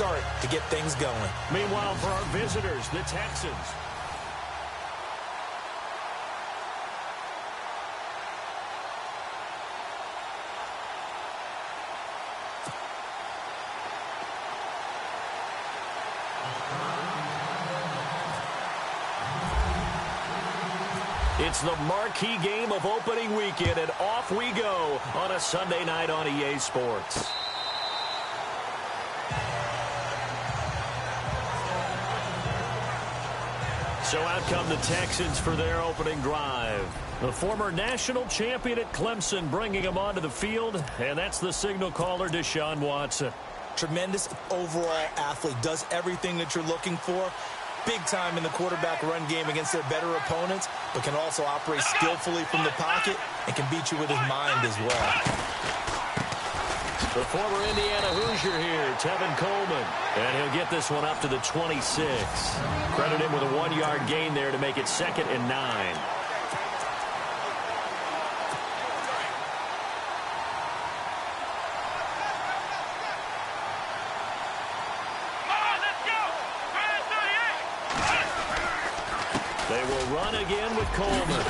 start to get things going. Meanwhile, for our visitors, the Texans. It's the marquee game of opening weekend, and off we go on a Sunday night on EA Sports. So out come the Texans for their opening drive. The former national champion at Clemson bringing him onto the field, and that's the signal caller, Deshaun Watson. Tremendous overall athlete, does everything that you're looking for. Big time in the quarterback run game against their better opponents, but can also operate skillfully from the pocket and can beat you with his mind as well. The former Indiana Hoosier here, Tevin Coleman, and he'll get this one up to the 26. Credit him with a 1-yard gain there to make it 2nd and 9. They will run again with Coleman.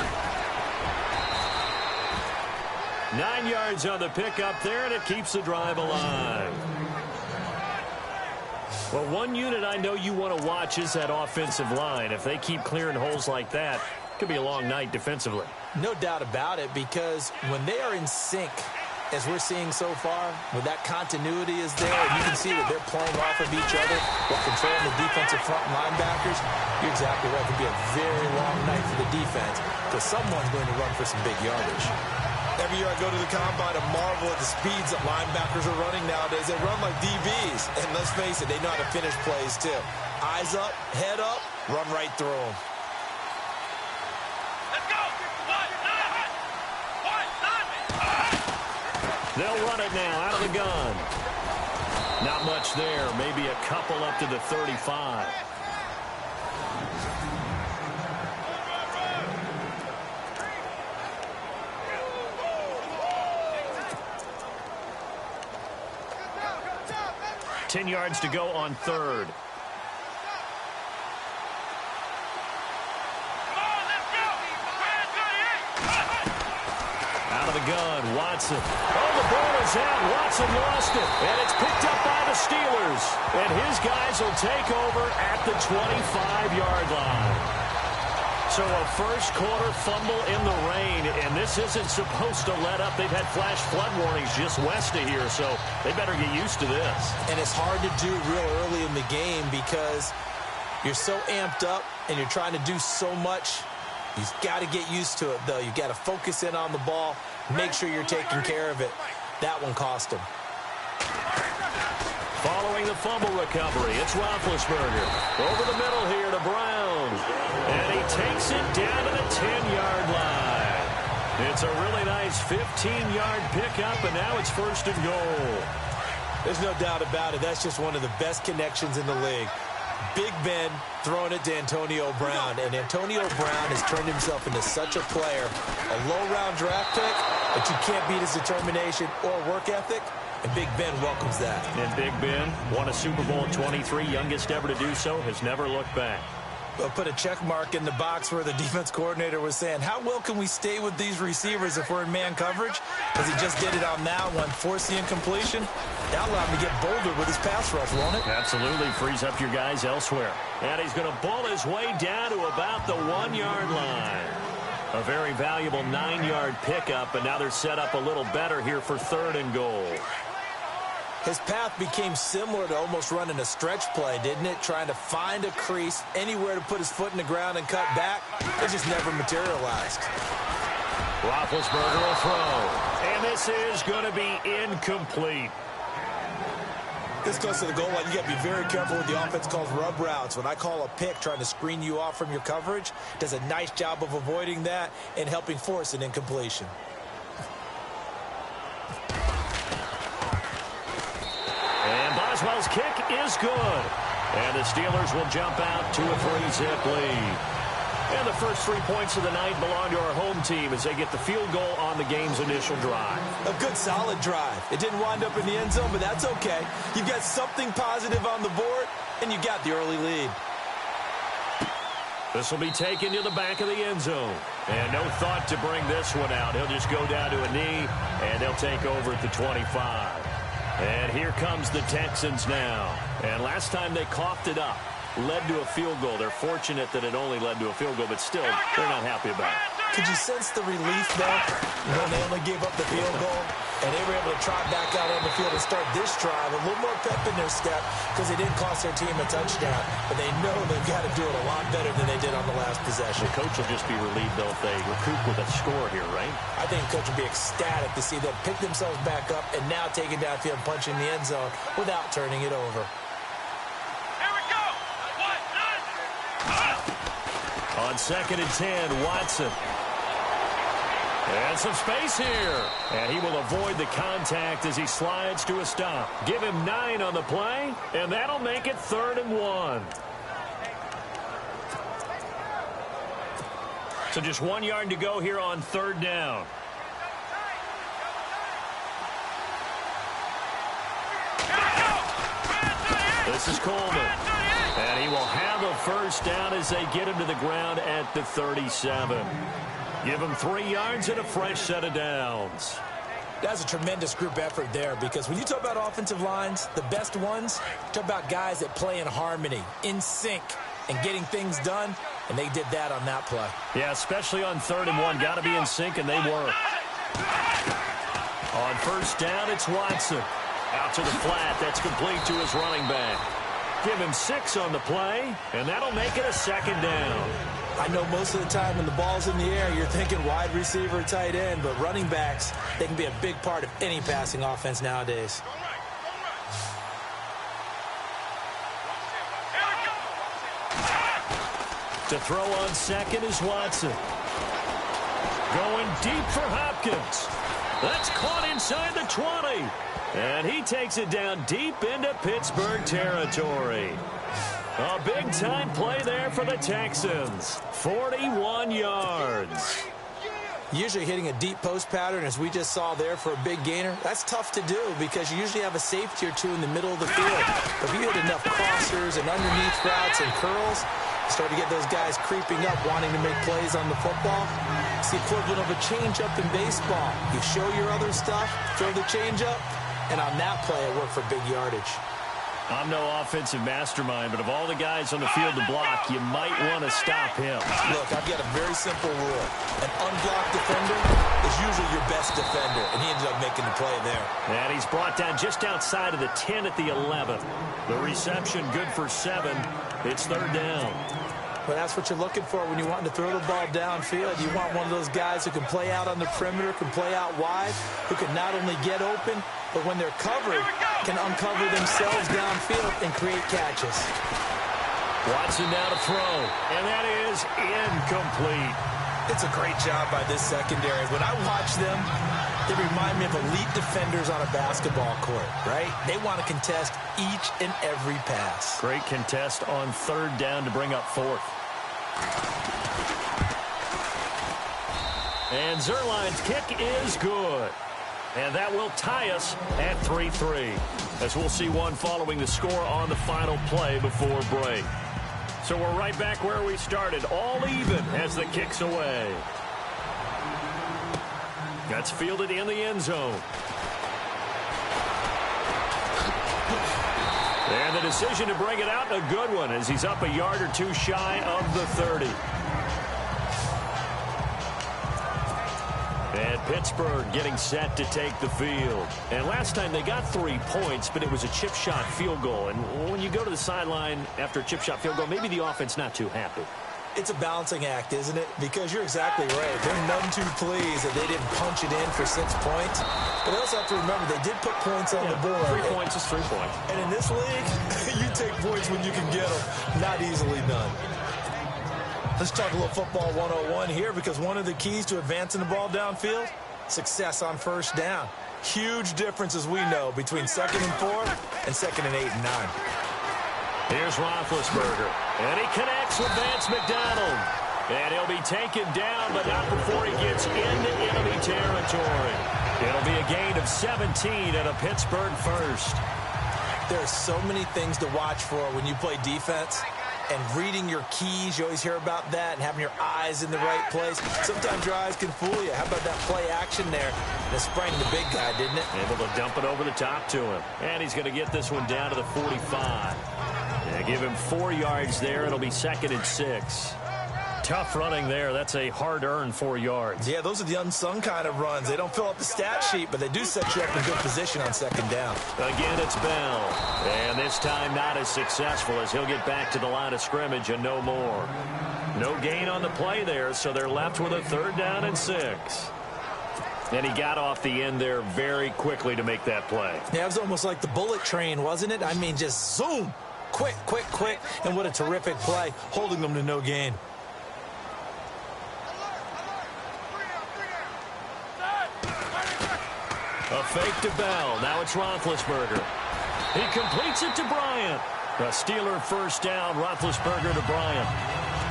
9 yards on the pickup there, and it keeps the drive alive. Well, one unit I know you want to watch is that offensive line. If they keep clearing holes like that, it could be a long night defensively. No doubt about it, because when they are in sync, as we're seeing so far, when that continuity is there, and you can see that they're playing off of each other while controlling the defensive front linebackers, you're exactly right. It could be a very long night for the defense because someone's going to run for some big yardage. Every year I go to the combine, I marvel at the speeds that linebackers are running nowadays. They run like DBs, and let's face it, they know how to finish plays too. Eyes up, head up, run right through them. They'll run it now out of the gun. Not much there. Maybe a couple up to the 35. Ten yards to go on 3rd. Out of the gun, Watson. Oh, the ball is out. Watson lost it. And it's picked up by the Steelers. And his guys will take over at the 25-yard line. So a first-quarter fumble in the rain, and this isn't supposed to let up. They've had flash flood warnings just west of here, so they better get used to this. And it's hard to do real early in the game because you're so amped up and you're trying to do so much. You've got to get used to it, though. You've got to focus in on the ball, make sure you're taking care of it. That one cost him. Following the fumble recovery, it's Roethlisberger. Over the middle here to Brown. And he takes it down to the 10-yard line. It's a really nice 15-yard pickup, and now it's 1st and goal. There's no doubt about it. That's just one of the best connections in the league. Big Ben throwing it to Antonio Brown, and Antonio Brown has turned himself into such a player, a low-round draft pick, but you can't beat his determination or work ethic, and Big Ben welcomes that. And Big Ben won a Super Bowl at 23, youngest ever to do so, has never looked back. I'll put a check mark in the box where the defense coordinator was saying, how well can we stay with these receivers if we're in man coverage? Because he just did it on that one, force the incompletion. That'll allow him to get bolder with his pass rush, won't it? Absolutely, frees up your guys elsewhere. And he's going to ball his way down to about the 1-yard line. A very valuable 9-yard pickup, and now they're set up a little better here for 3rd and goal. His path became similar to almost running a stretch play, didn't it? Trying to find a crease, anywhere to put his foot in the ground and cut back. It just never materialized. Roethlisberger will throw. And this is going to be incomplete. This goes to the goal line. You got to be very careful with the offense calls rub routes. When I call a pick trying to screen you off from your coverage, does a nice job of avoiding that and helping force an incompletion. And Boswell's kick is good. And the Steelers will jump out to a 3-zip lead. And the first 3 points of the night belong to our home team as they get the field goal on the game's initial drive. A good, solid drive. It didn't wind up in the end zone, but that's okay. You've got something positive on the board, and you got the early lead. This will be taken to the back of the end zone. And no thought to bring this one out. He'll just go down to a knee, and they'll take over at the 25. And here comes the Texans now. And last time they coughed it up, led to a field goal. They're fortunate that it only led to a field goal, but still, they're not happy about it. Could you sense the relief, though, when they only gave up the field goal? And they were able to trot back out on the field and start this drive. A little more pep in their step because they didn't cost their team a touchdown. But they know they've got to do it a lot better than they did on the last possession. The coach will just be relieved, though, if they recoup with a score here, right? I think the coach will be ecstatic to see them pick themselves back up and now take it downfield and punch in the end zone without turning it over. On 2nd and 10, Watson. And some space here. And he will avoid the contact as he slides to a stop. Give him 9 on the play, and that'll make it 3rd and 1. So just 1 yard to go here on 3rd down. This is Coleman. And he will have a first down as they get him to the ground at the 37. Give him 3 yards and a fresh set of downs. That's a tremendous group effort there because when you talk about offensive lines, the best ones, you talk about guys that play in harmony, in sync, and getting things done, and they did that on that play. Yeah, especially on 3rd and 1. Got to be in sync, and they were. On first down, it's Watson. Out to the flat. That's complete to his running back. Give him 6 on the play, and that'll make it a 2nd down. I know most of the time when the ball's in the air, you're thinking wide receiver, tight end, but running backs, they can be a big part of any passing offense nowadays. To throw on 2nd is Watson. Going deep for Hopkins. That's caught inside the 20. And he takes it down deep into Pittsburgh territory. A big-time play there for the Texans. 41 yards. Usually hitting a deep post pattern, as we just saw there for a big gainer, that's tough to do because you usually have a safety or two in the middle of the field. But if you hit enough crossers and underneath routes and curls, you start to get those guys creeping up, wanting to make plays on the football. It's the equivalent of a changeup in baseball. You show your other stuff, throw the changeup, and on that play, it worked for big yardage. I'm no offensive mastermind, but of all the guys on the field to block, you might want to stop him. Look, I've got a very simple rule. An unblocked defender is usually your best defender, and he ended up making the play there. And he's brought down just outside of the 10 at the 11. The reception good for 7. It's 3rd down. Well, that's what you're looking for when you want to throw the ball downfield. You want one of those guys who can play out on the perimeter, can play out wide, who can not only get open, but when they're covered, can uncover themselves downfield and create catches. Watson now to throw, and that is incomplete. It's a great job by this secondary. When I watch them, they remind me of elite defenders on a basketball court, right? They want to contest each and every pass. Great contest on 3rd down to bring up 4th. And Zerline's kick is good. And that will tie us at 3-3. As we'll see one following the score on the final play before break. So we're right back where we started, all even as the kick's away. That's fielded in the end zone. And the decision to bring it out, a good one, as he's up a yard or two shy of the 30. And Pittsburgh getting set to take the field. And last time they got 3 points, but it was a chip shot field goal. And when you go to the sideline after a chip shot field goal, maybe the offense not too happy. It's a balancing act, isn't it? Because you're exactly right. They're none too pleased that they didn't punch it in for 6 points. But they also have to remember they did put points on the board. 3 points is 3 points. And in this league, you take points when you can get them. Not easily done. Let's talk a little football 101 here because one of the keys to advancing the ball downfield, success on first down. Huge difference, as we know, between 2nd and 4 and 2nd and 8 and 9. Here's Roethlisberger, and he connects with Vance McDonald. And he'll be taken down, but not before he gets into enemy territory. It'll be a gain of 17 and a Pittsburgh first. There are so many things to watch for when you play defense. And reading your keys, you always hear about that, and having your eyes in the right place. Sometimes your eyes can fool you. How about that play action there? That sprang the big guy, didn't it? Able to dump it over the top to him. And he's going to get this one down to the 45. And give him 4 yards there. It'll be 2nd and 6. Tough running there. That's a hard-earned 4 yards. Yeah, those are the unsung kind of runs. They don't fill up the stat sheet, but they do set you up in good position on 2nd down. Again, it's Bell. And this time not as successful as he'll get back to the line of scrimmage and no more. No gain on the play there, so they're left with a 3rd down and 6. And he got off the end there very quickly to make that play. Yeah, it was almost like the bullet train, wasn't it? I mean, just zoom. Quick, quick, quick. And what a terrific play, holding them to no gain. A fake to Bell. Now it's Roethlisberger. He completes it to Bryant. A Steeler 1st down. Roethlisberger to Bryant.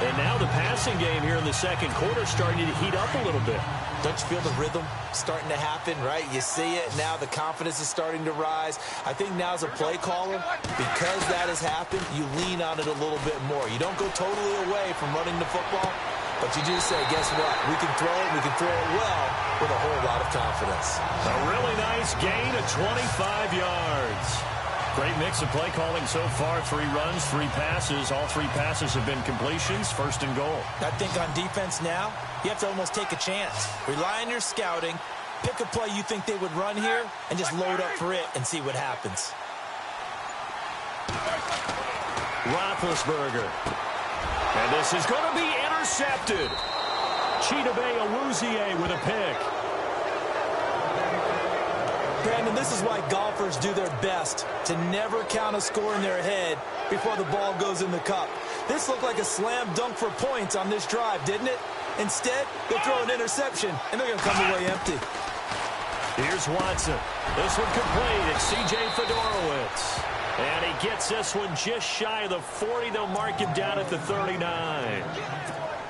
And now the passing game here in the 2nd quarter starting to heat up a little bit. Don't you feel the rhythm starting to happen, right? You see it. Now the confidence is starting to rise. I think now as a play caller, because that has happened, you lean on it a little bit more. You don't go totally away from running the football, but you do say, guess what? We can throw it. We can throw it well with a whole lot of confidence. A really nice gain of 25 yards. Great mix of play calling so far. 3 runs, 3 passes. All 3 passes have been completions. 1st and goal. I think on defense now, you have to almost take a chance. Rely on your scouting. Pick a play you think they would run here and just load up for it and see what happens. Roethlisberger. And this is going to be intercepted. Chidobe Awuzie with a pick. Brandon, this is why golfers do their best to never count a score in their head before the ball goes in the cup. This looked like a slam dunk for points on this drive, didn't it? Instead, they'll throw an interception, and they're going to come away empty. Here's Watson. This one complete. It's C.J. Fedorowicz. And he gets this one just shy of the 40. They'll mark him down at the 39.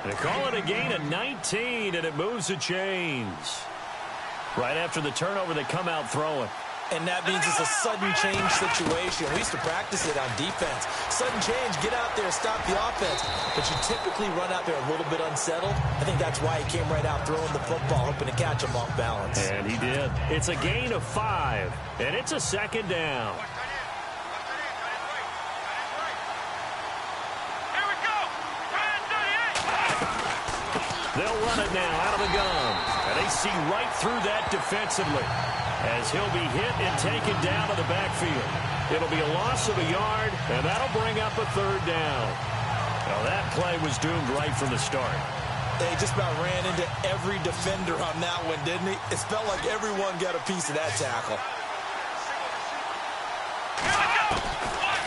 They call it a gain of 19, and it moves the chains. Right after the turnover, they come out throwing. And that means it's a sudden change situation. We used to practice it on defense. Sudden change, get out there, stop the offense. But you typically run out there a little bit unsettled. I think that's why he came right out throwing the football, hoping to catch him off balance. And he did. It's a gain of 5, and it's a 2nd down. They'll run it now out of the gun. And they see right through that defensively as he'll be hit and taken down to the backfield. It'll be a loss of a yard, and that'll bring up a 3rd down. Now that play was doomed right from the start. They just about ran into every defender on that one, didn't he? It felt like everyone got a piece of that tackle.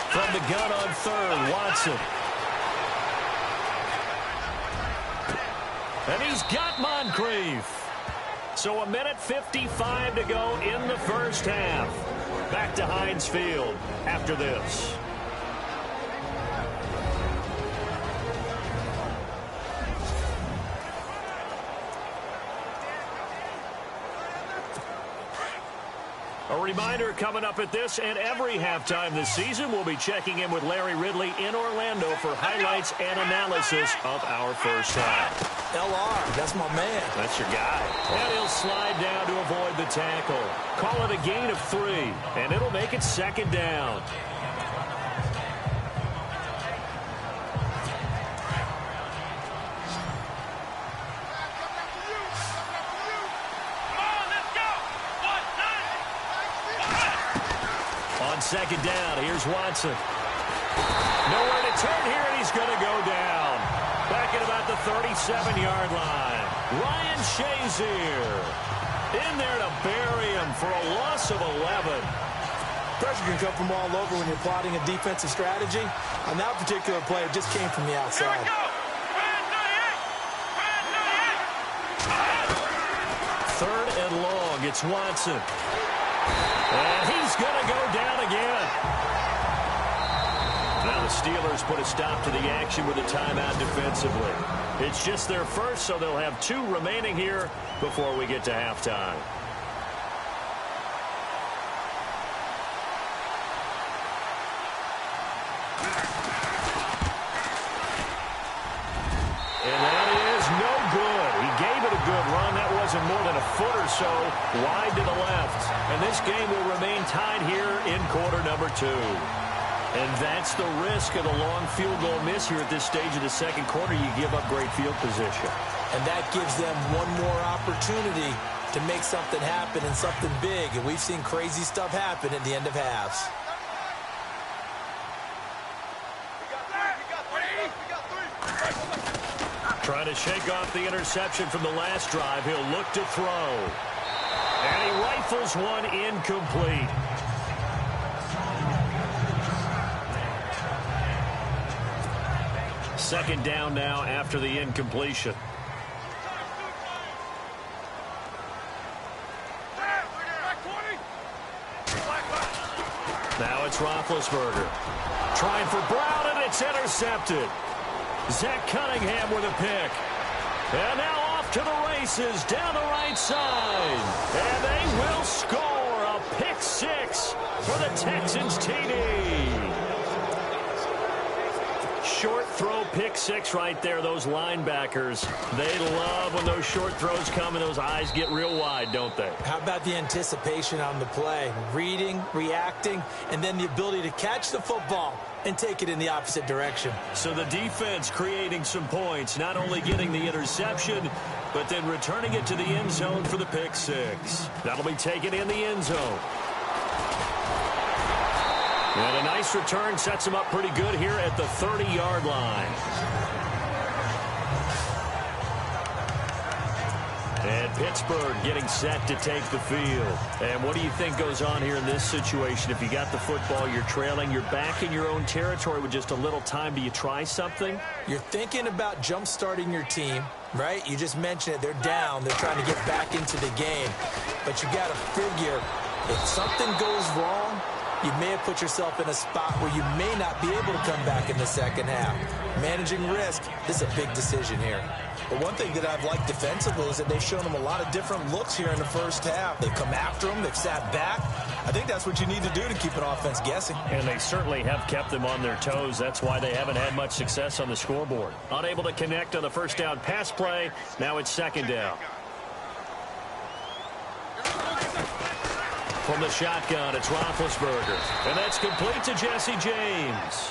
From the gun on 3rd, Watson. And he's got Moncrief. So 1:55 to go in the 1st half. Back to Heinz Field after this. A reminder coming up at this and every halftime this season, we'll be checking in with Larry Ridley in Orlando for highlights and analysis of our 1st half. LR, that's my man. That's your guy. And he'll slide down to avoid the tackle. Call it a gain of 3, and it'll make it 2nd down. On 2nd down, here's Watson. Nowhere to turn here, and he's going to go down. Back at about the 37-yard line. Ryan Shazier in there to bury him for a loss of 11. Pressure can come from all over when you're plotting a defensive strategy. On that particular play, it just came from the outside. 3rd and long. It's Watson. And he's going to go down again. Now the the Steelers put a stop to the action with a timeout defensively. It's just their first, so they'll have 2 remaining here before we get to halftime. And that is no good. He gave it a good run. That wasn't more than a foot or so wide to the left. And this game will remain tied here in quarter number 2. And that's the risk of the long field goal miss here at this stage of the second quarter. You give up great field position. And that gives them one more opportunity to make something happen and something big. And we've seen crazy stuff happen at the end of halves. Trying to shake off the interception from the last drive. He'll look to throw. And he rifles one incomplete. Second down now after the incompletion. Now it's Roethlisberger. Trying for Brown, and it's intercepted. Zach Cunningham with a pick. And now off to the races down the right side. And they will score a pick 6 for the Texans TD. Short throw pick 6 right there. Those linebackers, they love when those short throws come and those eyes get real wide, don't they? How about the anticipation on the play? Reading, reacting, and then the ability to catch the football and take it in the opposite direction. So the defense creating some points, not only getting the interception, but then returning it to the end zone for the pick 6. That'll be taken in the end zone. And a nice return sets him up pretty good here at the 30-yard line. And Pittsburgh getting set to take the field. And what do you think goes on here in this situation? If you got the football, you're trailing, you're back in your own territory with just a little time. Do you try something? You're thinking about jump-starting your team, right? You just mentioned it. They're down. They're trying to get back into the game. But you got to figure, if something goes wrong, you may have put yourself in a spot where you may not be able to come back in the second half. Managing risk, this is a big decision here. But one thing that I've liked defensively is that they've shown them a lot of different looks here in the first half. They've come after them. They've sat back. I think that's what you need to do to keep an offense guessing. And they certainly have kept them on their toes. That's why they haven't had much success on the scoreboard. Unable to connect on the first down pass play. Now it's second down. From the shotgun, it's Roethlisberger. And that's complete to Jesse James.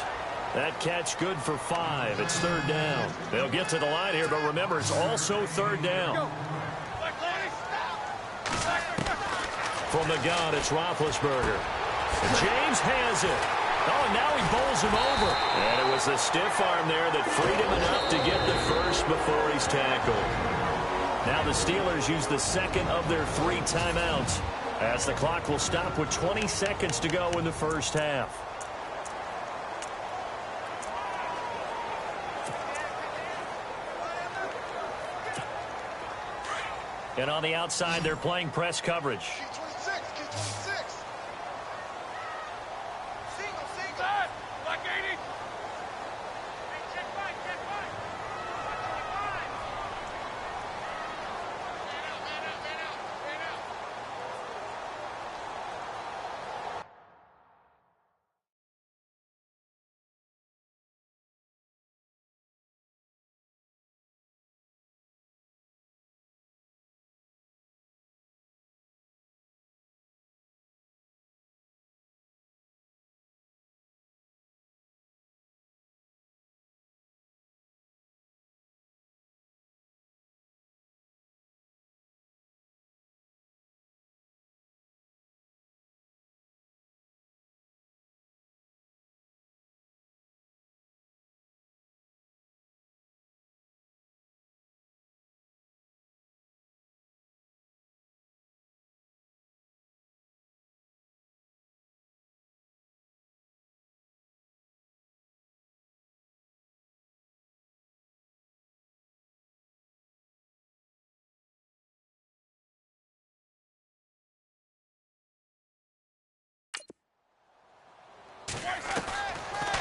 That catch good for 5. It's third down. They'll get to the line here, but remember, it's also third down. From the gun, it's Roethlisberger. James has it. Oh, and now he bowls him over. And it was the stiff arm there that freed him enough to get the first before he's tackled. Now the Steelers use the second of their 3 timeouts, as the clock will stop with 20 seconds to go in the first half. And on the outside, they're playing press coverage.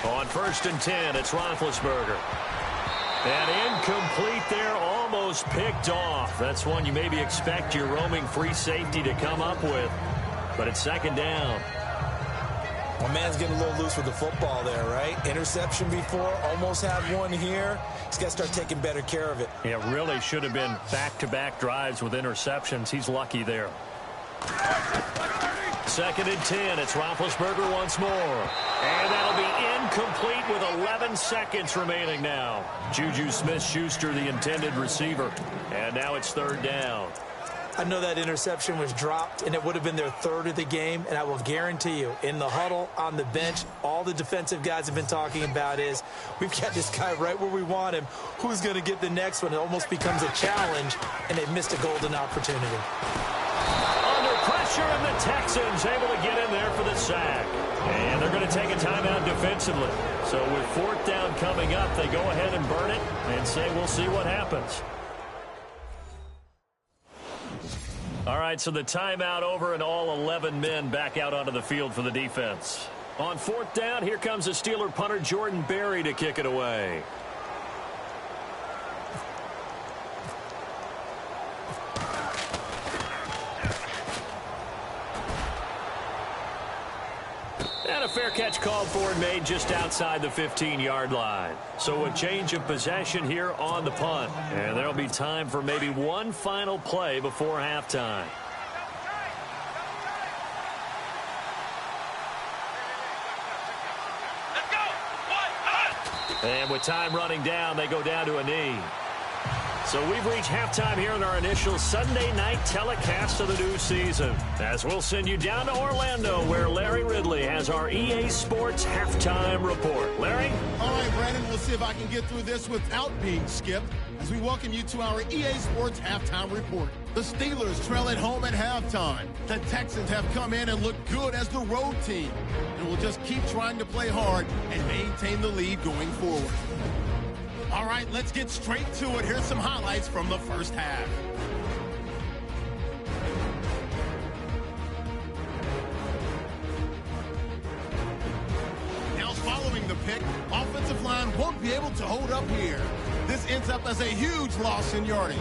On 1st and 10, it's Roethlisberger. And incomplete there, almost picked off. That's one you maybe expect your roaming free safety to come up with. But it's 2nd down. My man's getting a little loose with the football there, right? Interception before, almost had one here. He's got to start taking better care of it. It really should have been back-to-back drives with interceptions. He's lucky there. 2nd and 10. It's Roethlisberger once more. And that'll be incomplete with 11 seconds remaining now. Juju Smith-Schuster, the intended receiver. And now it's 3rd down. I know that interception was dropped, and it would have been their 3rd of the game, and I will guarantee you, in the huddle, on the bench, all the defensive guys have been talking about is, we've got this guy right where we want him. Who's going to get the next one? It almost becomes a challenge, and they missed a golden opportunity. Under pressure, and the Texans able to get in there for the sack. And they're going to take a timeout defensively. So with 4th down coming up, they go ahead and burn it and say we'll see what happens. All right, so the timeout over and all 11 men back out onto the field for the defense. On 4th down, here comes the Steeler punter Jordan Berry to kick it away. And a fair catch called for and made just outside the 15-yard line. So a change of possession here on the punt. And there'll be time for maybe one final play before halftime. And with time running down, they go down to a knee. So we've reached halftime here in our initial Sunday night telecast of the new season. As we'll send you down to Orlando, where Larry Ridley has our EA Sports halftime report. Larry? All right, Brandon, we'll see if I can get through this without being skipped as we welcome you to our EA Sports halftime report. The Steelers trail at home at halftime. The Texans have come in and look good as the road team. And we'll just keep trying to play hard and maintain the lead going forward. All right, let's get straight to it. Here's some highlights from the first half. Now following the pick, offensive line won't be able to hold up here. This ends up as a huge loss in yardage.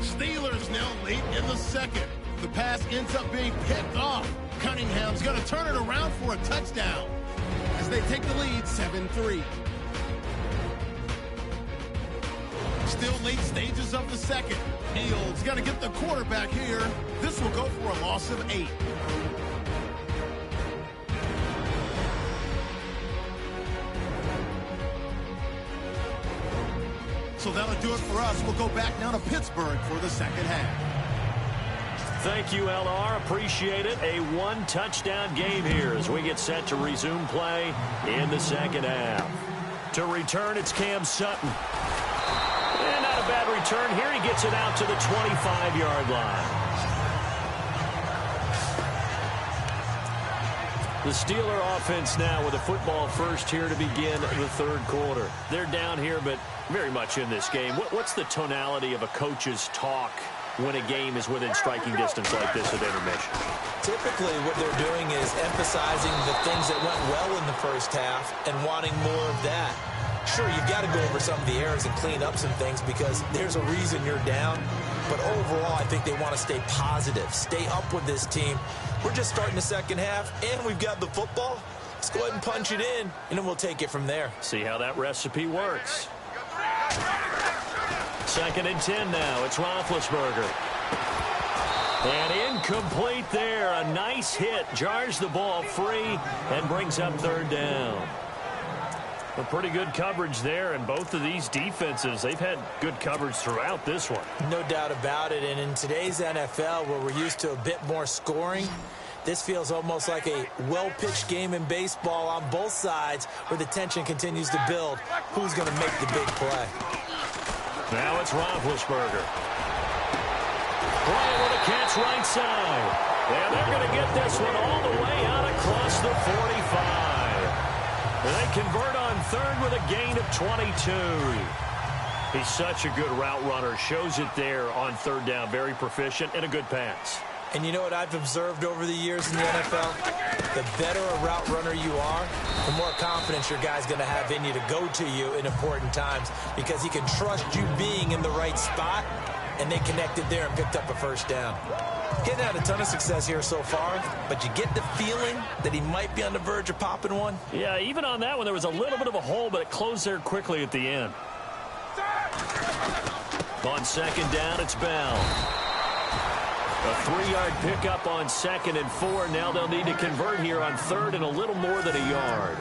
Steelers now late in the second. The pass ends up being picked off. Cunningham's going to turn it around for a touchdown as they take the lead 7-3. Still late stages of the second. Neal's going to get the quarterback here. This will go for a loss of 8. So that'll do it for us. We'll go back now to Pittsburgh for the second half. Thank you, LR. Appreciate it. A one-touchdown game here as we get set to resume play in the second half. To return, it's Cam Sutton. And not a bad return here. He gets it out to the 25-yard line. The Steeler offense now with a football first here to begin the third quarter. They're down here, but very much in this game. What's the tonality of a coach's talk when a game is within striking distance like this at intermission? Typically, what they're doing is emphasizing the things that went well in the first half and wanting more of that. Sure, you've got to go over some of the errors and clean up some things because there's a reason you're down. But overall, I think they want to stay positive, stay up with this team. We're just starting the second half, and we've got the football. Let's go ahead and punch it in, and then we'll take it from there. See how that recipe works. 2nd and 10 now. It's Roethlisberger. And incomplete there. A nice hit. Jars the ball free and brings up 3rd down. A pretty good coverage there, and both of these defenses, they've had good coverage throughout this one. No doubt about it, and in today's NFL, where we're used to a bit more scoring, this feels almost like a well-pitched game in baseball on both sides where the tension continues to build. Who's going to make the big play? Now it's Roethlisberger. Bryant with a catch right side. And they're going to get this one all the way out across the 45. And they convert on 3rd with a gain of 22. He's such a good route runner. Shows it there on third down. Very proficient and a good pass. And you know what I've observed over the years in the NFL? The better a route runner you are, the more confidence your guy's going to have in you to go to you in important times because he can trust you being in the right spot, and they connected there and picked up a first down. Getting had a ton of success here so far, but you get the feeling that he might be on the verge of popping one. Yeah, even on that one, there was a little bit of a hole, but it closed there quickly at the end. On second down, it's Bell. A 3-yard pickup on 2nd and 4. Now they'll need to convert here on 3rd and a little more than a yard.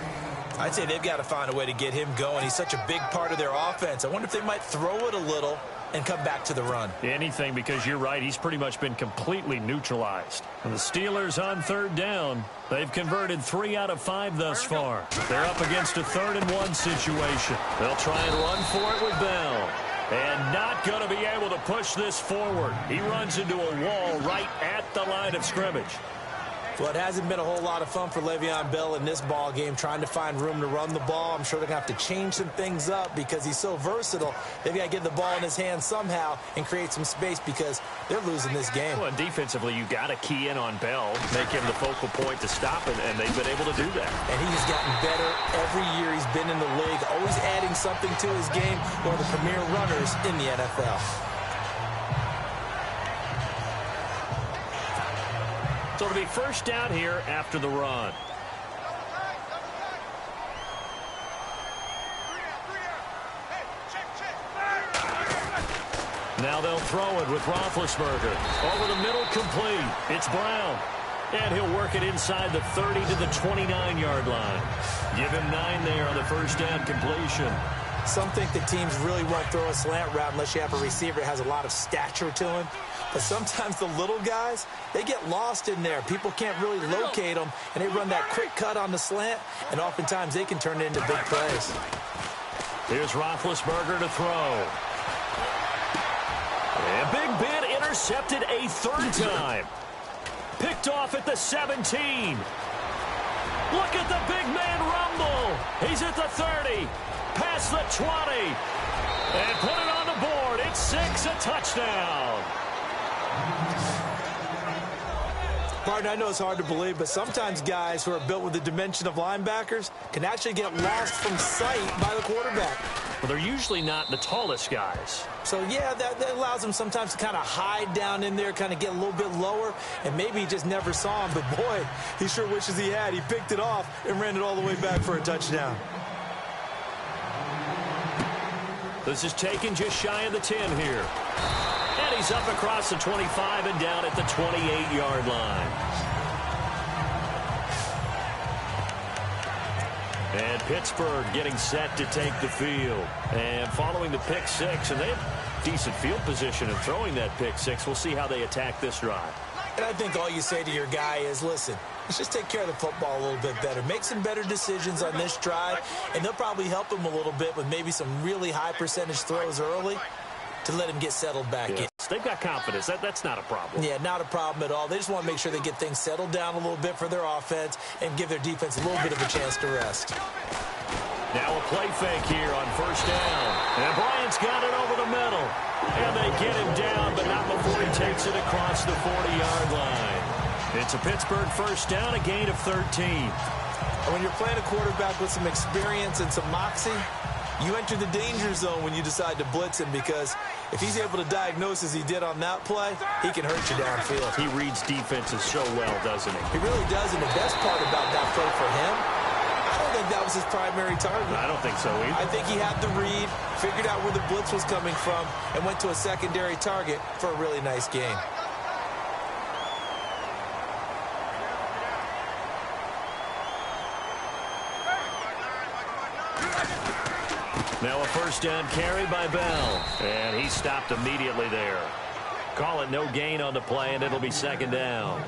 I'd say they've got to find a way to get him going. He's such a big part of their offense. I wonder if they might throw it a little and come back to the run. Anything, because you're right. He's pretty much been completely neutralized. And the Steelers on 3rd down. They've converted 3 out of 5 thus far. They're up against a 3rd and 1 situation. They'll try and run for it with Bell. And not going to be able to push this forward. He runs into a wall right at the line of scrimmage. Well, it hasn't been a whole lot of fun for Le'Veon Bell in this ball game, trying to find room to run the ball. I'm sure they're going to have to change some things up because he's so versatile. They've got to get the ball in his hands somehow and create some space because they're losing this game. Well, defensively, you got to key in on Bell, make him the focal point to stop it, and they've been able to do that. And he's gotten better every year he's been in the league, always adding something to his game. One of the premier runners in the NFL. So it'll be first down here after the run. Now they'll throw it with Roethlisberger. Over the middle, complete. It's Brown. And he'll work it inside the 30 to the 29-yard line. Give him 9 there on the first down completion. Some think that teams really won't throw a slant route unless you have a receiver that has a lot of stature to him. But sometimes the little guys, they get lost in there. People can't really locate them, and they run that quick cut on the slant, and oftentimes they can turn it into big plays. Here's Roethlisberger to throw. And Big Ben intercepted a 3rd time. Picked off at the 17. Look at the big man rumble. He's at the 30. Past the 20. And put it on the board. It's 6, a touchdown. Martin, I know it's hard to believe, but sometimes guys who are built with the dimension of linebackers can actually get lost from sight by the quarterback. Well, they're usually not the tallest guys. So, yeah, that allows them sometimes to kind of hide down in there, kind of get a little bit lower, and maybe he just never saw him. But, boy, he sure wishes he had. He picked it off and ran it all the way back for a touchdown. This is taken just shy of the 10 here. And he's up across the 25 and down at the 28-yard line. And Pittsburgh getting set to take the field. And following the pick 6, and they have decent field position in throwing that pick 6. We'll see how they attack this drive. And I think all you say to your guy is, listen, let's just take care of the football a little bit better. Make some better decisions on this drive, and they'll probably help him a little bit with maybe some really high percentage throws early to let him get settled back in. They've got confidence. That's not a problem. Yeah, not a problem at all. They just want to make sure they get things settled down a little bit for their offense and give their defense a little bit of a chance to rest. Now a play fake here on first down. And Bryant's got it over the middle. And they get him down, but not before he takes it across the 40-yard line. It's a Pittsburgh first down, a gain of 13. And when you're playing a quarterback with some experience and some moxie, you enter the danger zone when you decide to blitz him, because if he's able to diagnose as he did on that play, he can hurt you downfield. He reads defenses so well, doesn't he? He really does, and the best part about that play for him, I don't think that was his primary target. I don't think so either. I think he had the read, figured out where the blitz was coming from, and went to a secondary target for a really nice gain. Now a first down carry by Bell. And he stopped immediately there. Call it no gain on the play, and it'll be second down.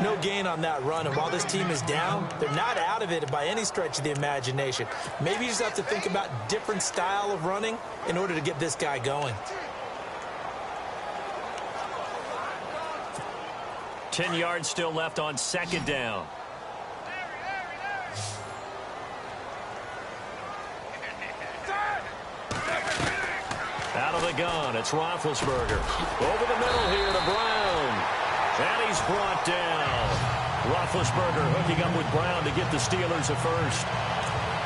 No gain on that run, and while this team is down, they're not out of it by any stretch of the imagination. Maybe you just have to think about different style of running in order to get this guy going. 10 yards still left on second down. of the gun. It's Roethlisberger. Over the middle here to Brown. And he's brought down. Roethlisberger hooking up with Brown to get the Steelers a first.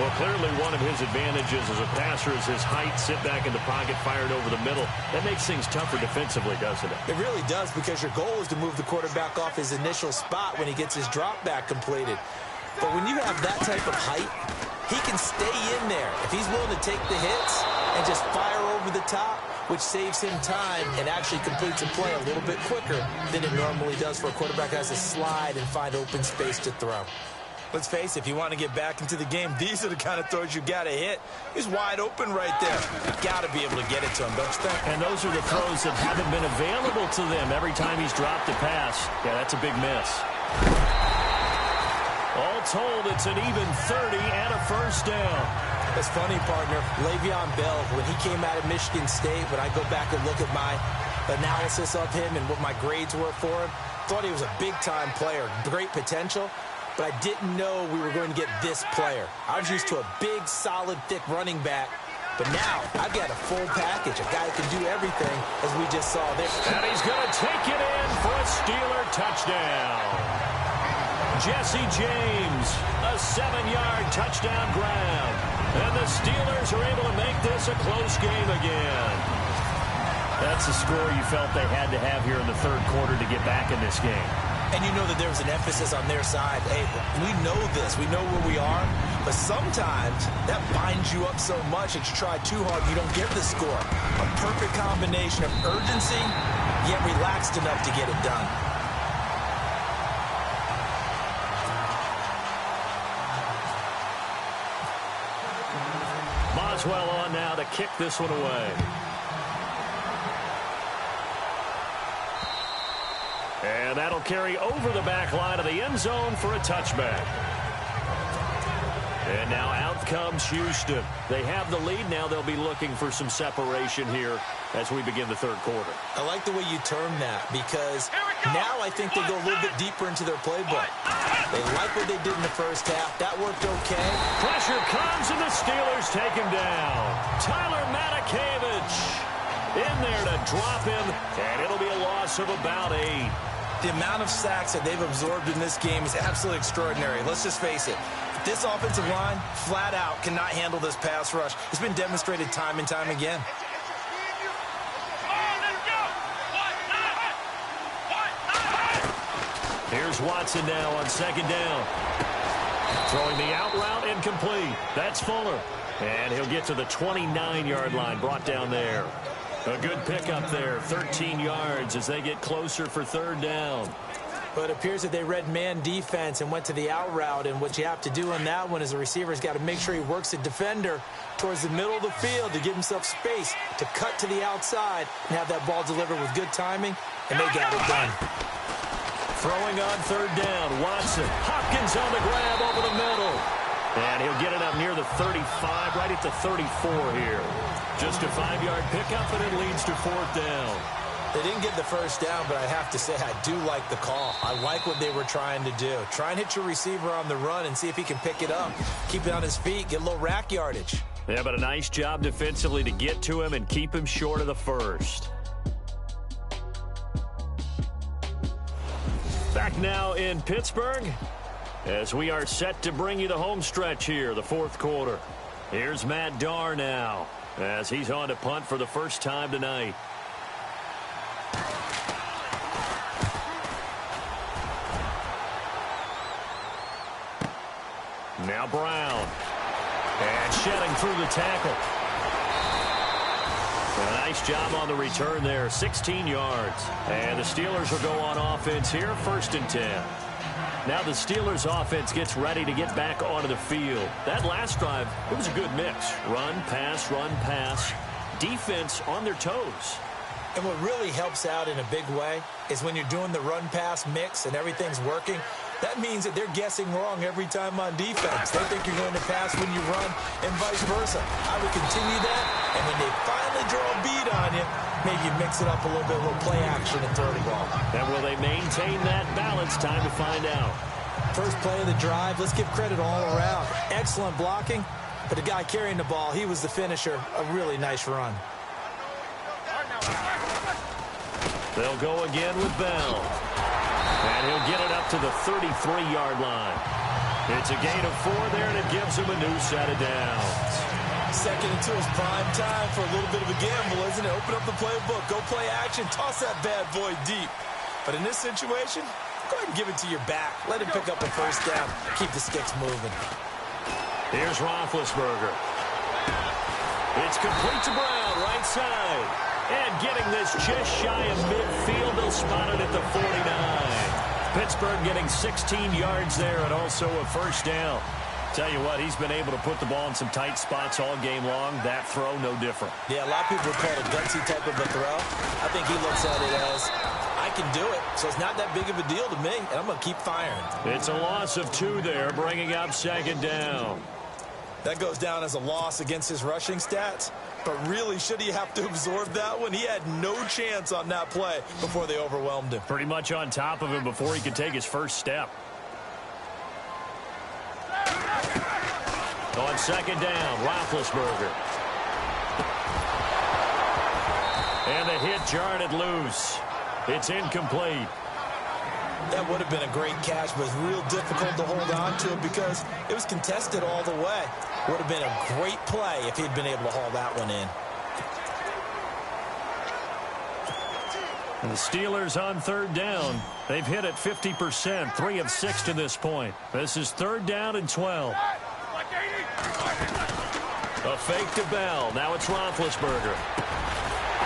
Well, clearly one of his advantages as a passer is his height. Sit back in the pocket, fired over the middle. That makes things tougher defensively, doesn't it? It really does, because your goal is to move the quarterback off his initial spot when he gets his drop back completed. But when you have that type of height, he can stay in there if he's willing to take the hits and just fire over the top, which saves him time and actually completes a play a little bit quicker than it normally does for a quarterback who has to slide and find open space to throw. Let's face it, if you want to get back into the game, these are the kind of throws you got to hit. He's wide open right there. You got to be able to get it to him, don't you think? And those are the throws that haven't been available to them every time he's dropped a pass. Yeah, that's a big miss. All told, it's an even 30 and a first down. It's funny, partner. Le'Veon Bell, when he came out of Michigan State, when I go back and look at my analysis of him and what my grades were for him, thought he was a big-time player, great potential. But I didn't know we were going to get this player. I was used to a big, solid, thick running back. But now, I've got a full package, a guy who can do everything, as we just saw there. And he's going to take it in for a Steeler touchdown. Jesse James, a 7-yard touchdown grab. And the Steelers are able to make this a close game again. That's the score you felt they had to have here in the third quarter to get back in this game. And you know that there was an emphasis on their side. Hey, we know this. We know where we are. But sometimes that binds you up so much that you try too hard, you don't get the score. A perfect combination of urgency, yet relaxed enough to get it done. Boswell on now to kick this one away. And that'll carry over the back line of the end zone for a touchback. And now out comes Houston. They have the lead. Now they'll be looking for some separation here as we begin the third quarter. I like the way you term that, because now I think they go a little bit deeper into their playbook. They like what they did in the first half. That worked okay. Pressure comes, and the Steelers take him down. Tyler Matakevich in there to drop him, and it'll be a loss of about 8. The amount of sacks that they've absorbed in this game is absolutely extraordinary. Let's just face it. This offensive line, flat out, cannot handle this pass rush. It's been demonstrated time and time again. Here's Watson now on second down. Throwing the out route incomplete. That's Fuller. And he'll get to the 29-yard line, brought down there. A good pickup there, 13 yards as they get closer for third down. But it appears that they read man defense and went to the out route. And what you have to do on that one is the receiver's got to make sure he works the defender towards the middle of the field to give himself space to cut to the outside and have that ball delivered with good timing, and they got it done. Throwing on third down, Watson. Hopkins on the grab over the middle. And he'll get it up near the 35, right at the 34 here. Just a 5-yard pickup, and it leads to fourth down. They didn't get the first down, but I have to say I do like the call. I like what they were trying to do. Try and hit your receiver on the run and see if he can pick it up. Keep it on his feet, get a little rack yardage. Yeah, but a nice job defensively to get to him and keep him short of the first. Back now in Pittsburgh as we are set to bring you the home stretch here, the fourth quarter. Here's Matt Darr now as he's on to punt for the first time tonight. Now Brown. And shedding through the tackle. A nice job on the return there, 16 yards. And the Steelers will go on offense here, 1st and 10. Now the Steelers offense gets ready to get back onto the field. That last drive, it was a good mix. Run, pass, defense on their toes. And what really helps out in a big way is when you're doing the run-pass mix and everything's working, that means that they're guessing wrong every time on defense. They think you're going to pass when you run and vice versa. I would continue that, and when they finally draw a beat on you, maybe you mix it up a little bit, a little play action and throw the ball. And will they maintain that balance? Time to find out. First play of the drive, let's give credit all around. Excellent blocking, but the guy carrying the ball, he was the finisher. A really nice run. They'll go again with Bell. And he'll get it up to the 33-yard line. It's a gain of 4 there, and it gives him a new set of downs. Second and 2 is prime time for a little bit of a gamble, isn't it? Open up the playbook, go play action, toss that bad boy deep. But in this situation, go ahead and give it to your back. Let him pick up a first down. Keep the sticks moving. Here's Roethlisberger. It's complete to Brown, right side. And getting this just shy of midfield, they'll spot it at the 49. Pittsburgh getting 16 yards there and also a first down. Tell you what, he's been able to put the ball in some tight spots all game long. That throw, no different. Yeah, a lot of people would call it a gutsy type of a throw. I think he looks at it as, I can do it, so it's not that big of a deal to me, and I'm going to keep firing. It's a loss of 2 there, bringing up second down. That goes down as a loss against his rushing stats. But really, should he have to absorb that one? He had no chance on that play before they overwhelmed him. Pretty much on top of him before he could take his first step. On second down, Roethlisberger. And the hit jarred it loose. It's incomplete. That would have been a great catch, but it's real difficult to hold on to it because it was contested all the way. Would have been a great play if he'd been able to haul that one in. And the Steelers on third down. They've hit it 50%, 3 of 6 to this point. This is third down and 12. A fake to Bell. Now it's Roethlisberger.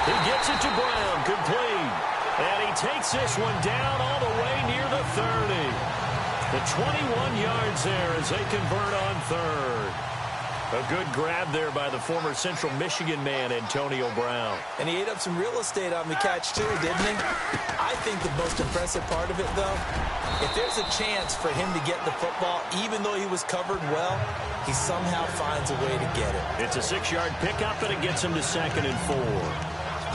He gets it to Brown, complete. And he takes this one down all the way near the 30. The 21 yards there as they convert on third. A good grab there by the former Central Michigan man, Antonio Brown. And he ate up some real estate on the catch, too, didn't he? I think the most impressive part of it, though, if there's a chance for him to get the football, even though he was covered well, he somehow finds a way to get it. It's a 6-yard pickup, and it gets him to second and 4.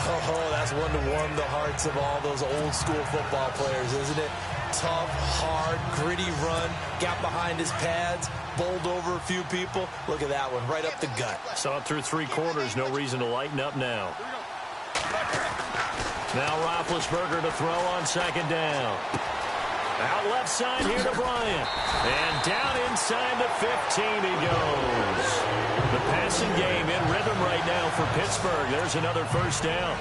Oh, that's one to warm the hearts of all those old-school football players, isn't it? Tough, hard, gritty run, got behind his pads, bowled over a few people. Look at that one, right up the gut. Saw it through 3 quarters, no reason to lighten up now. Now Roethlisberger to throw on second down. Out left side here to Bryant. And down inside the 15 he goes. The passing game in rhythm right now for Pittsburgh. There's another first down.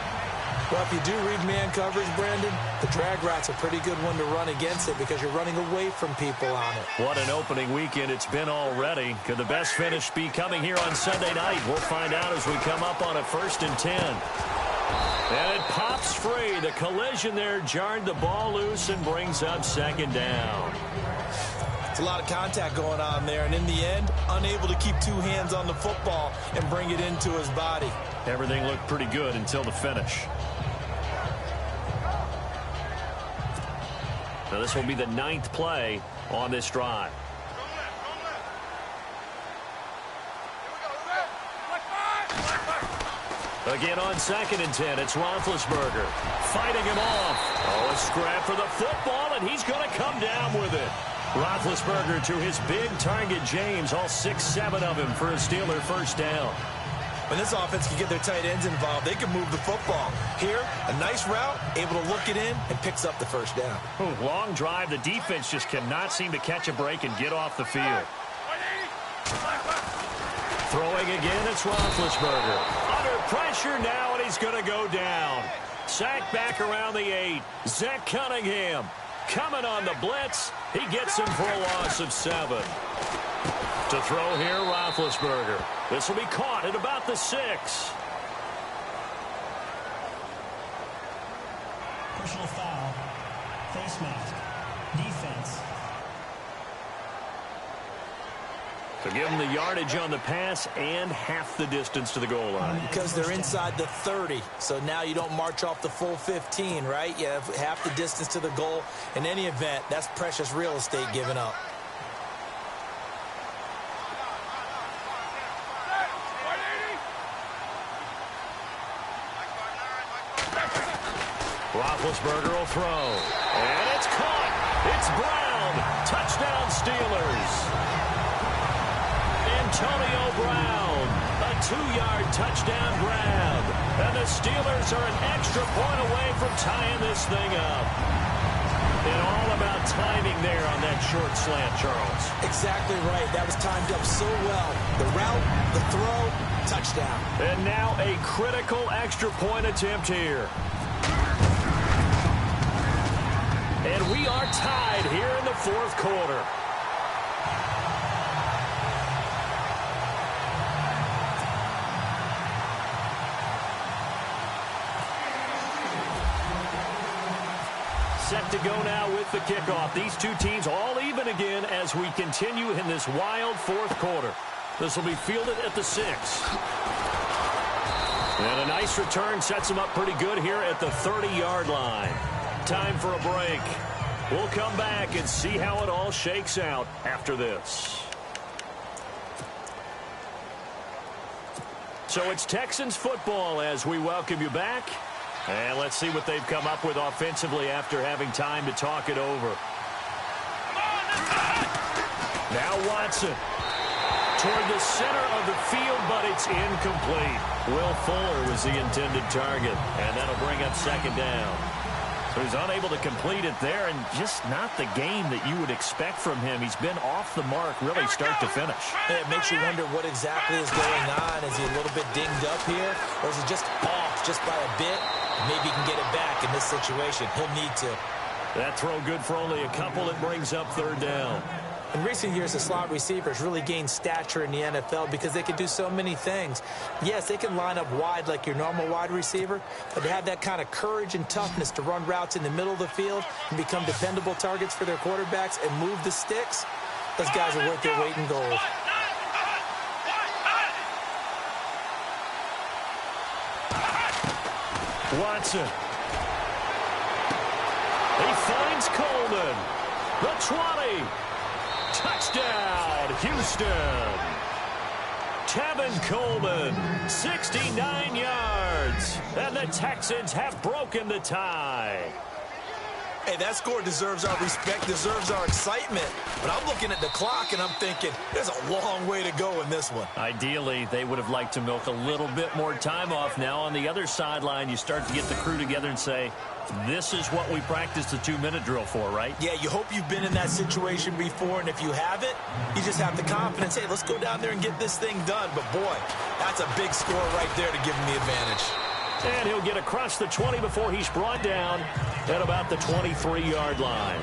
Well, if you do read man coverage, Brandon, the drag route's a pretty good one to run against it because you're running away from people on it. What an opening weekend it's been already. Could the best finish be coming here on Sunday night? We'll find out as we come up on a 1st and 10. And it pops free. The collision there jarred the ball loose and brings up second down. It's a lot of contact going on there, and in the end, unable to keep 2 hands on the football and bring it into his body. Everything looked pretty good until the finish. Now this will be the 9th play on this drive. Again on 2nd and 10, it's Roethlisberger fighting him off. Oh, a scrap for the football, and he's going to come down with it. Roethlisberger to his big target, James, all 6-7 of him for a Steeler first down. When this offense can get their tight ends involved, they can move the football. Here, a nice route, able to look it in, and picks up the first down. Ooh, long drive. The defense just cannot seem to catch a break and get off the field. Throwing again, it's Roethlisberger. Under pressure now, and he's going to go down. Sacked back around the 8. Zach Cunningham coming on the blitz. He gets him for a loss of 7. To throw here, Roethlisberger. This will be caught at about the 6. Personal foul. Face mask. Defense. So give them the yardage on the pass and half the distance to the goal line. Because they're inside the 30, so now you don't march off the full 15, right? You have half the distance to the goal. In any event, that's precious real estate given up. Roethlisberger will throw. And it's caught. It's Brown. Touchdown Steelers. Antonio Brown. A 2-yard touchdown grab. And the Steelers are an extra point away from tying this thing up. And all about timing there on that short slant, Charles. Exactly right. That was timed up so well. The route, the throw, touchdown. And now a critical extra point attempt here. And we are tied here in the fourth quarter. Set to go now with the kickoff. These two teams all even again as we continue in this wild fourth quarter. This will be fielded at the 6. And a nice return sets them up pretty good here at the 30-yard line. Time for a break. We'll come back and see how it all shakes out after this. So it's Texans football as we welcome you back. And let's see what they've come up with offensively after having time to talk it over. Now Watson toward the center of the field, but it's incomplete. Will Fuller was the intended target, and that'll bring up second down. So he's unable to complete it there, and just not the game that you would expect from him. He's been off the mark really start to finish. It makes you wonder what exactly is going on. Is he a little bit dinged up here, or is he just off just by a bit? Maybe he can get it back in this situation. He'll need to. That throw good for only a couple. It brings up third down. In recent years, the slot receivers really gained stature in the NFL because they can do so many things. Yes, they can line up wide like your normal wide receiver, but to have that kind of courage and toughness to run routes in the middle of the field and become dependable targets for their quarterbacks and move the sticks, those guys are worth their weight in gold. Watson. He finds Coleman. The 20. Touchdown, Houston. Tevin Coleman, 69 yards. And the Texans have broken the tie. Hey, that score deserves our respect, deserves our excitement. But I'm looking at the clock, and I'm thinking there's a long way to go in this one. Ideally, they would have liked to milk a little bit more time off. Now, on the other sideline, you start to get the crew together and say, this is what we practiced the 2-minute drill for, right? Yeah, you hope you've been in that situation before, and if you haven't, you just have the confidence, hey, let's go down there and get this thing done. But, boy, that's a big score right there to give him the advantage. And he'll get across the 20 before he's brought down at about the 23-yard line.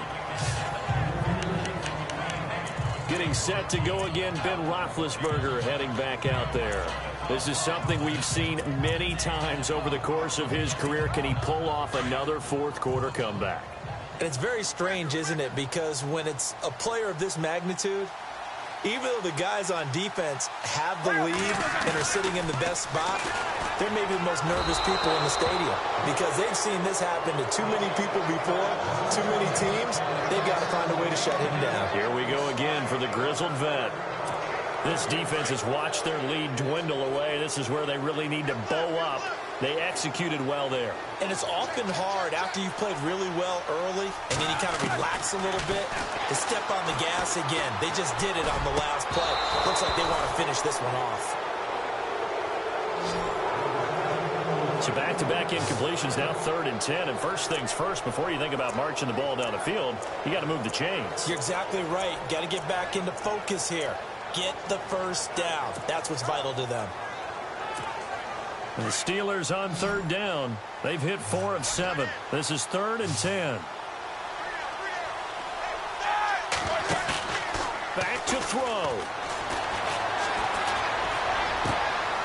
Getting set to go again, Ben Roethlisberger heading back out there. This is something we've seen many times over the course of his career. Can he pull off another fourth-quarter comeback? And it's very strange, isn't it? Because when it's a player of this magnitude, even though the guys on defense have the lead and are sitting in the best spot, they're maybe the most nervous people in the stadium because they've seen this happen to too many people before, too many teams. They've got to find a way to shut him down. Here we go again for the grizzled vet. This defense has watched their lead dwindle away. This is where they really need to bow up. They executed well there. And it's often hard after you've played really well early and then you kind of relax a little bit to step on the gas again. They just did it on the last play. Looks like they want to finish this one off. So back-to-back incompletions, now 3rd and 10. And first things first, before you think about marching the ball down the field, you got to move the chains. You're exactly right. Got to get back into focus here. Get the first down. That's what's vital to them. And the Steelers on 3rd down. They've hit 4 of 7. This is 3rd and 10. Back to throw.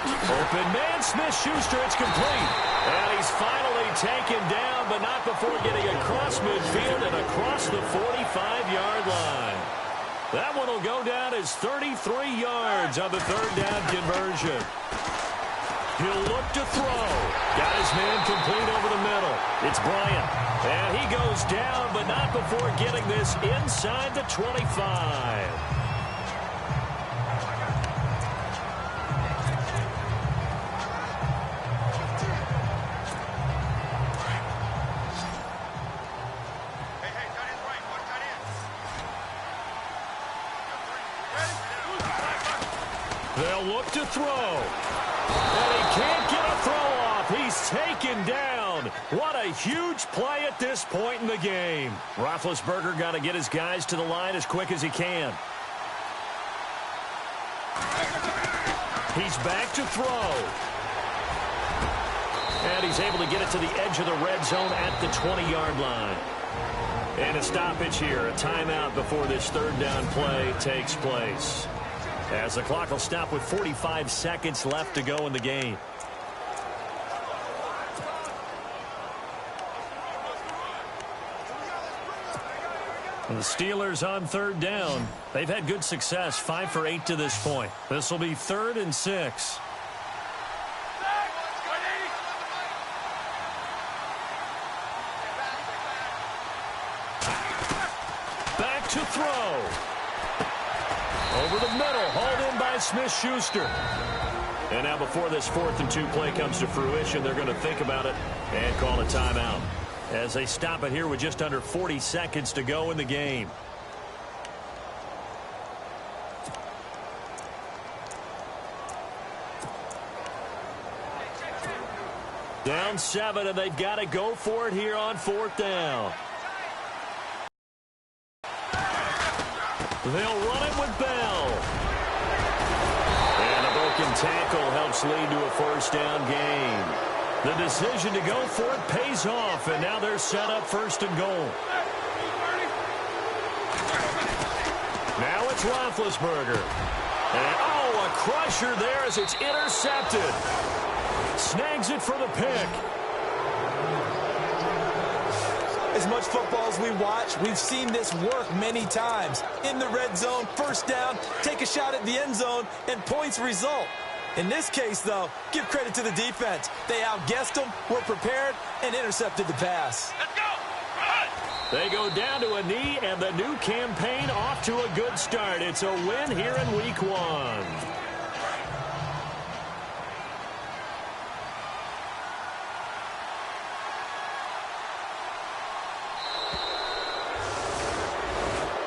Open man, Smith-Schuster, it's complete. And he's finally taken down, but not before getting across midfield and across the 45-yard line. That one will go down as 33 yards on the 3rd down conversion. He'll look to throw. Got his man complete over the middle. It's Bryant. And he goes down, but not before getting this inside the 25. They'll look to throw. And he can't get a throw off. off. He's taken down. What a huge play at this point in the game. Roethlisberger got to get his guys to the line as quick as he can. He's back to throw. And he's able to get it to the edge of the red zone at the 20-yard line. And a stoppage here, a timeout before this third down play takes place. As the clock will stop with 45 seconds left to go in the game. And the Steelers on third down. They've had good success, 5 for 8 to this point. This will be 3rd and 6. Back to throw. Over the middle, hauled in by Smith-Schuster. And now before this 4th and 2 play comes to fruition, they're going to think about it and call a timeout. As they stop it here with just under 40 seconds to go in the game. Down 7, and they've got to go for it here on 4th down. They'll run it with Bell. And a broken tackle helps lead to a 1st down gain. The decision to go for it pays off, and now they're set up 1st and goal. Now it's Roethlisberger. And, oh, a crusher there as it's intercepted. Snags it for the pick. As much football as we watch, we've seen this work many times. In the red zone, 1st down, take a shot at the end zone, and points result. In this case, though, give credit to the defense. They outguessed them, were prepared, and intercepted the pass. Let's go. They go down to a knee, and the new campaign off to a good start. It's a win here in Week 1.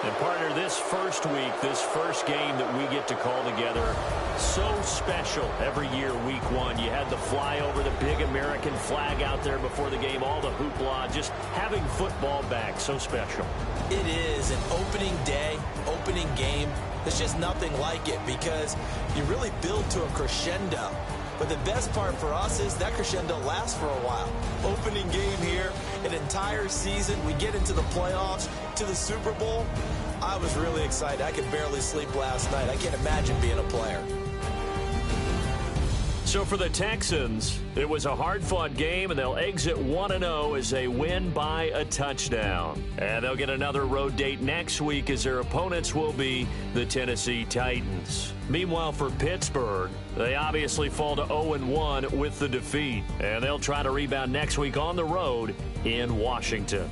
And partner, this first week, this first game that we get to call together, so special every year, Week 1. You had the flyover, the big American flag out there before the game, all the hoopla, just having football back, so special. It is an opening day, opening game. There's just nothing like it because you really build to a crescendo. But the best part for us is that crescendo lasts for a while. Opening game here, an entire season. We get into the playoffs, to the Super Bowl. I was really excited. I could barely sleep last night. I can't imagine being a player. So for the Texans, it was a hard-fought game, and they'll exit 1-0 as they win by a touchdown. And they'll get another road date next week as their opponents will be the Tennessee Titans. Meanwhile, for Pittsburgh, they obviously fall to 0-1 with the defeat. And they'll try to rebound next week on the road in Washington.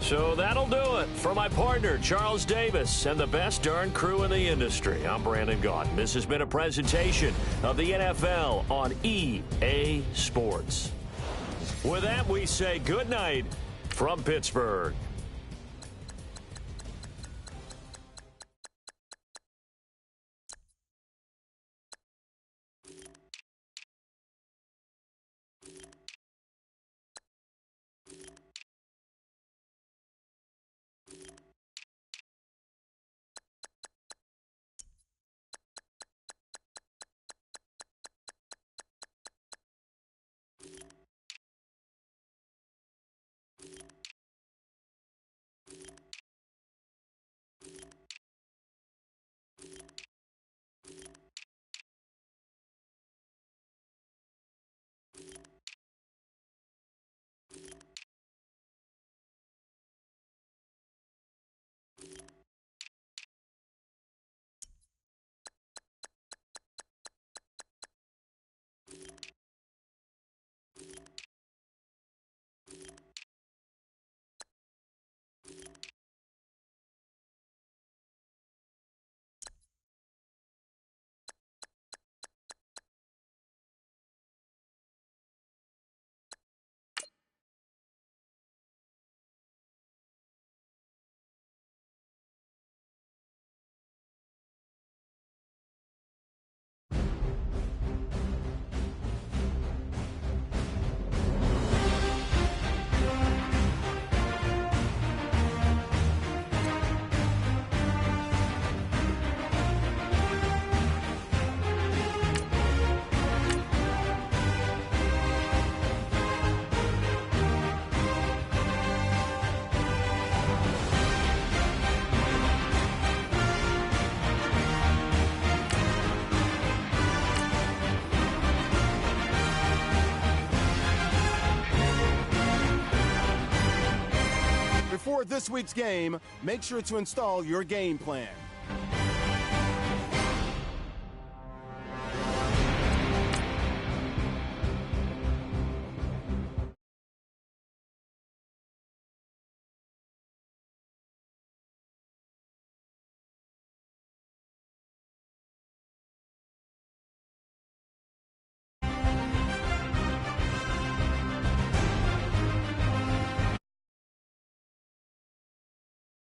So that'll do it. For my partner, Charles Davis, and the best darn crew in the industry, I'm Brandon Gaudin. This has been a presentation of the NFL on EA Sports. With that, we say good night from Pittsburgh. this week's game, make sure to install your game plan.